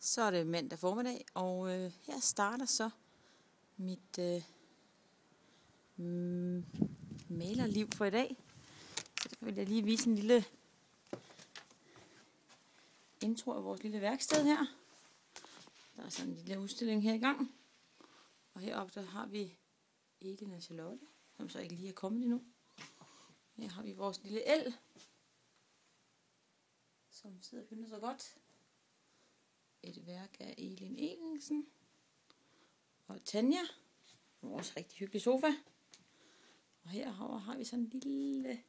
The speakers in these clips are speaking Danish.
Så er det mandag formiddag, og her starter så mit malerliv for i dag. Så derfor vil jeg lige vise en lille intro af vores lille værksted her. Der er sådan en lille udstilling her i gang. Og heroppe der har vi Elin og Charlotte, som så ikke lige er kommet endnu. Her har vi vores lille el, som sidder og pynter så godt. Et værk af Elin Egelsen og Tanja. Vores rigtig hyggelige sofa. Og herovre har vi sådan en lille,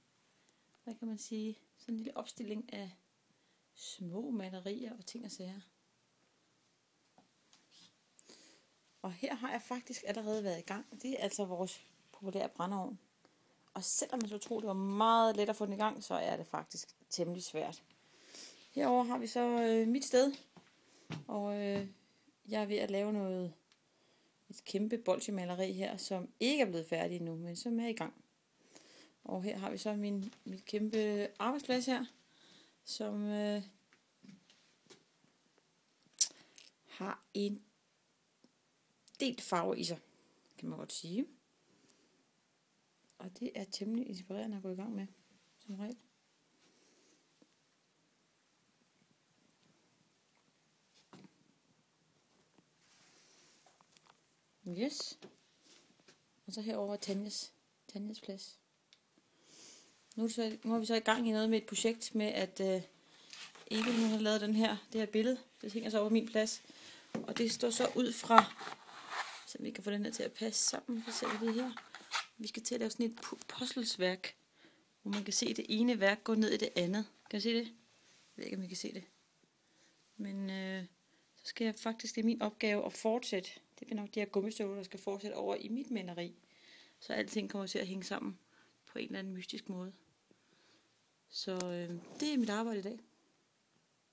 hvad kan man sige, sådan en lille opstilling af små malerier og ting og sager. Og her har jeg faktisk allerede været i gang. Det er altså vores populære brændeovn. Og selvom man så tror, det var meget let at få den i gang, så er det faktisk temmelig svært. Herover har vi så mit sted. Og jeg er ved at lave et kæmpe bolsjemaleri her, som ikke er blevet færdig endnu, men som er i gang. Og her har vi så mit kæmpe arbejdsplads her, som har en delt farve i sig, kan man godt sige. Og det er temmelig inspirerende at gå i gang med, som regel. Yes. Og så herover Tanjas plads. Nu er vi så i gang i noget med et projekt med, at Elin nu har lavet det her billede. Det hænger så over min plads. Og det står så ud fra, så vi kan få den her til at passe sammen. Så ser vi det her. Vi skal til at lave sådan et puzzlesværk, hvor man kan se det ene værk gå ned i det andet. Kan I se det? Jeg ved ikke, om I kan se det. Men så skal jeg faktisk, det er min opgave at fortsætte. Det er nok de her gummistøvler, der skal fortsætte over i mit maleri. Så alting kommer til at hænge sammen på en eller anden mystisk måde. Så det er mit arbejde i dag.